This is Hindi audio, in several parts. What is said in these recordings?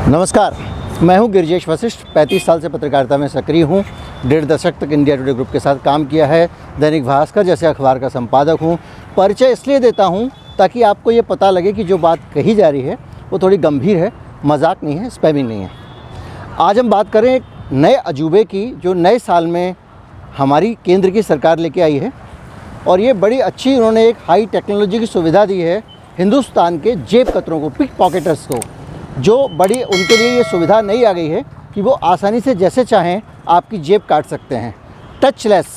नमस्कार, मैं हूं गिरिजेश वशिष्ठ। 35 साल से पत्रकारिता में सक्रिय हूं। 1.5 दशक तक इंडिया टुडे ग्रुप के साथ काम किया है। दैनिक भास्कर जैसे अखबार का संपादक हूं। परिचय इसलिए देता हूं ताकि आपको ये पता लगे कि जो बात कही जा रही है वो थोड़ी गंभीर है, मजाक नहीं है, स्पैमिंग नहीं है। आज हम बात करें एक नए अजूबे की जो नए साल में हमारी केंद्र की सरकार लेके आई है, और ये बड़ी अच्छी उन्होंने एक हाई टेक्नोलॉजी की सुविधा दी है हिंदुस्तान के जेब कतरों को, पिक पॉकेटर्स को, जो बड़ी उनके लिए ये सुविधा नई आ गई है कि वो आसानी से जैसे चाहें आपकी जेब काट सकते हैं। टचलेस,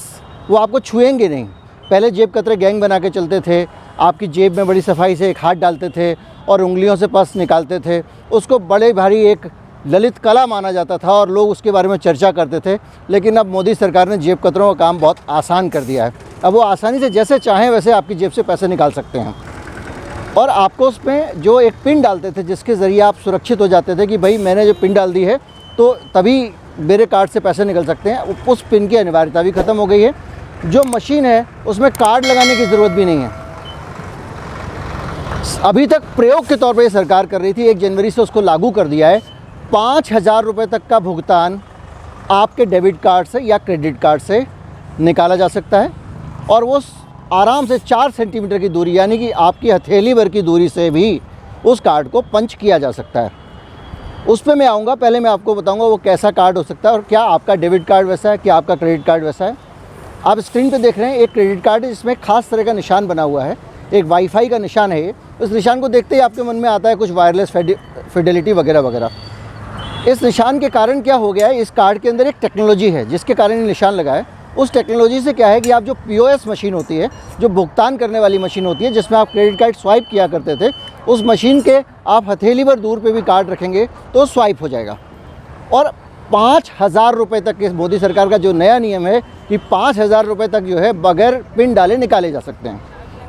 वो आपको छुएंगे नहीं। पहले जेब कतरे गैंग बना के चलते थे, आपकी जेब में बड़ी सफाई से एक हाथ डालते थे और उंगलियों से पर्स निकालते थे। उसको बड़े भारी एक ललित कला माना जाता था और लोग उसके बारे में चर्चा करते थे। लेकिन अब मोदी सरकार ने जेब कतरों का काम बहुत आसान कर दिया है। अब वो आसानी से जैसे चाहें वैसे आपकी जेब से पैसे निकाल सकते हैं। और आपको उसमें जो एक पिन डालते थे जिसके ज़रिए आप सुरक्षित हो जाते थे कि भाई मैंने जो पिन डाल दी है तो तभी मेरे कार्ड से पैसे निकल सकते हैं, उस पिन की अनिवार्यता भी ख़त्म हो गई है। जो मशीन है उसमें कार्ड लगाने की ज़रूरत भी नहीं है। अभी तक प्रयोग के तौर पर सरकार कर रही थी, 1 जनवरी से उसको लागू कर दिया है। 5,000 रुपये तक का भुगतान आपके डेबिट कार्ड से या क्रेडिट कार्ड से निकाला जा सकता है, और वो आराम से 4 सेंटीमीटर की दूरी यानी कि आपकी हथेली भर की दूरी से भी उस कार्ड को पंच किया जा सकता है। उस पर मैं आऊँगा, पहले मैं आपको बताऊँगा वो कैसा कार्ड हो सकता है और क्या आपका डेबिट कार्ड वैसा है, क्या आपका क्रेडिट कार्ड वैसा है। आप स्क्रीन पे देख रहे हैं एक क्रेडिट कार्ड है जिसमें खास तरह का निशान बना हुआ है, एक वाईफाई का निशान है। उस निशान को देखते ही आपके मन में आता है कुछ वायरलेस फिडेलिटी वगैरह वगैरह। इस निशान के कारण क्या हो गया है, इस कार्ड के अंदर एक टेक्नोलॉजी है जिसके कारण ये निशान लगा है। उस टेक्नोलॉजी से क्या है कि आप जो POS मशीन होती है, जो भुगतान करने वाली मशीन होती है जिसमें आप क्रेडिट कार्ड स्वाइप किया करते थे, उस मशीन के आप हथेली भर दूर पे भी कार्ड रखेंगे तो स्वाइप हो जाएगा। और 5,000 रुपये तक के मोदी सरकार का जो नया नियम है कि 5,000 रुपये तक जो है बगैर पिन डाले निकाले जा सकते हैं।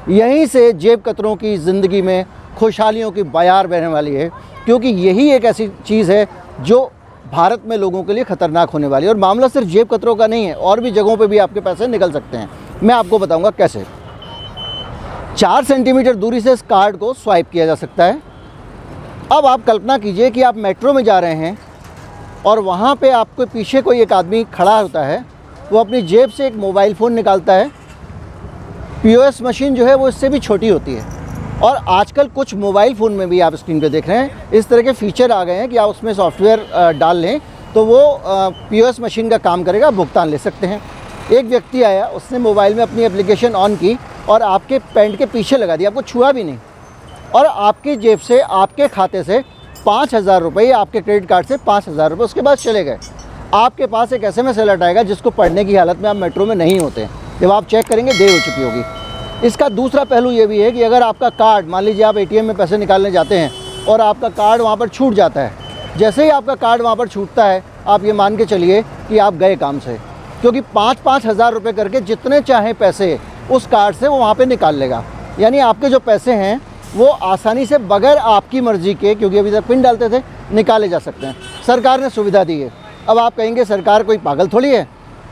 यहीं से जेब कतरों की ज़िंदगी में खुशहालियों की बयार बहने वाली है, क्योंकि यही एक ऐसी चीज़ है जो भारत में लोगों के लिए ख़तरनाक होने वाली है। और मामला सिर्फ जेब कतरों का नहीं है, और भी जगहों पे भी आपके पैसे निकल सकते हैं। मैं आपको बताऊंगा कैसे। 4 सेंटीमीटर दूरी से इस कार्ड को स्वाइप किया जा सकता है। अब आप कल्पना कीजिए कि आप मेट्रो में जा रहे हैं और वहाँ पे आपके पीछे कोई एक आदमी खड़ा होता है, वो अपनी जेब से एक मोबाइल फ़ोन निकालता है। POS मशीन जो है वो इससे भी छोटी होती है, और आजकल कुछ मोबाइल फ़ोन में भी आप स्क्रीन पे देख रहे हैं इस तरह के फीचर आ गए हैं कि आप उसमें सॉफ्टवेयर डाल लें तो वो POS मशीन का काम करेगा, भुगतान ले सकते हैं। एक व्यक्ति आया, उसने मोबाइल में अपनी एप्लीकेशन ऑन की और आपके पैंट के पीछे लगा दिया, आपको छुआ भी नहीं, और आपकी जेब से, आपके खाते से 5,000 रुपये, आपके क्रेडिट कार्ड से 5,000 रुपये उसके बाद चले गए। आपके पास एक SMS अलर्ट आएगा जिसको पढ़ने की हालत में आप मेट्रो में नहीं होते। जब आप चेक करेंगे देर हो चुकी होगी। इसका दूसरा पहलू ये भी है कि अगर आपका कार्ड, मान लीजिए आप ATM में पैसे निकालने जाते हैं और आपका कार्ड वहाँ पर छूट जाता है, जैसे ही आपका कार्ड वहाँ पर छूटता है आप ये मान के चलिए कि आप गए काम से, क्योंकि 5-5 हज़ार रुपये करके जितने चाहें पैसे उस कार्ड से वो वहाँ पर निकाल लेगा। यानी आपके जो पैसे हैं वो आसानी से बगैर आपकी मर्ज़ी के, क्योंकि अभी तक पिन डालते थे, निकाले जा सकते हैं। सरकार ने सुविधा दी है। अब आप कहेंगे सरकार कोई पागल थोड़ी है।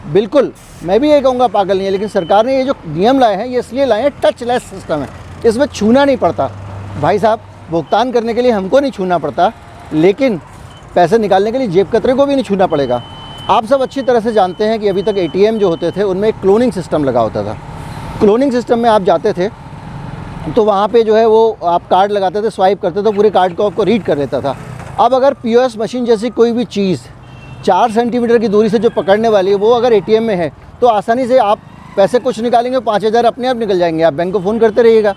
बिल्कुल, मैं भी ये कहूँगा पागल नहीं है, लेकिन सरकार ने ये जो नियम लाए हैं ये इसलिए लाए हैं, टचलेस सिस्टम है, इसमें छूना नहीं पड़ता। भाई साहब, भुगतान करने के लिए हमको नहीं छूना पड़ता, लेकिन पैसे निकालने के लिए जेब कतरे को भी नहीं छूना पड़ेगा। आप सब अच्छी तरह से जानते हैं कि अभी तक ATM जो होते थे उनमें एक क्लोनिंग सिस्टम लगा होता था। क्लोनिंग सिस्टम में आप जाते थे तो वहाँ पर जो है वो आप कार्ड लगाते थे, स्वाइप करते तो पूरे कार्ड को आपको रीड कर लेता था। अब अगर POS मशीन जैसी कोई भी चीज़ 4 सेंटीमीटर की दूरी से जो पकड़ने वाली है वो अगर ATM में है तो आसानी से आप पैसे कुछ निकालेंगे, 5,000 अपने आप निकल जाएंगे। आप बैंक को फ़ोन करते रहिएगा।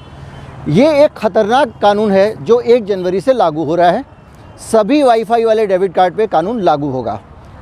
ये एक ख़तरनाक कानून है जो 1 जनवरी से लागू हो रहा है। सभी वाईफाई वाले डेबिट कार्ड पे कानून लागू होगा।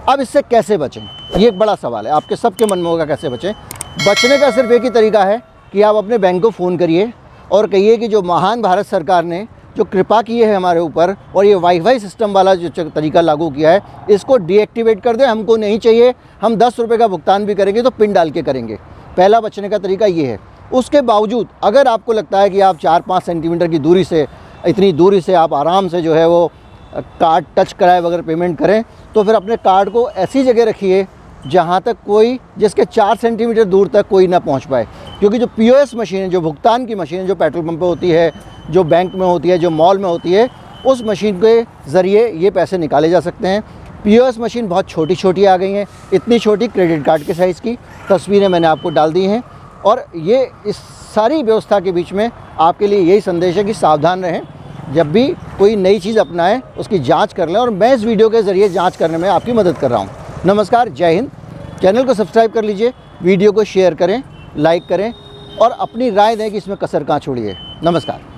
अब इससे कैसे बचें, ये एक बड़ा सवाल है। आपके सबके मन में होगा कैसे बचें। बचने का सिर्फ एक ही तरीका है कि आप अपने बैंक को फ़ोन करिए और कहिए कि जो महान भारत सरकार ने जो कृपा की है हमारे ऊपर और ये वाईफाई सिस्टम वाला जो तरीका लागू किया है इसको डीएक्टिवेट कर दें, हमको नहीं चाहिए। हम 10 रुपये का भुगतान भी करेंगे तो पिन डाल के करेंगे। पहला बचने का तरीका ये है। उसके बावजूद अगर आपको लगता है कि आप 4-5 सेंटीमीटर की दूरी से, इतनी दूरी से आप आराम से जो है वो कार्ड टच कराए बगैर पेमेंट करें, तो फिर अपने कार्ड को ऐसी जगह रखिए जहाँ तक कोई, जिसके 4 सेंटीमीटर दूर तक कोई ना पहुँच पाए। क्योंकि जो POS मशीन है, जो भुगतान की मशीन है, जो पेट्रोल पंप पे होती है, जो बैंक में होती है, जो मॉल में होती है, उस मशीन के ज़रिए ये पैसे निकाले जा सकते हैं। POS मशीन बहुत छोटी छोटी आ गई हैं, इतनी छोटी क्रेडिट कार्ड के साइज़ की। तस्वीरें मैंने आपको डाल दी हैं और ये इस सारी व्यवस्था के बीच में आपके लिए यही संदेश है कि सावधान रहें। जब भी कोई नई चीज़ अपनाएं उसकी जांच कर लें, और मैं इस वीडियो के ज़रिए जांच करने में आपकी मदद कर रहा हूं। नमस्कार, जय हिंद। चैनल को सब्सक्राइब कर लीजिए, वीडियो को शेयर करें, लाइक करें और अपनी राय दें कि इसमें कसर कहाँ छोड़ी है। नमस्कार।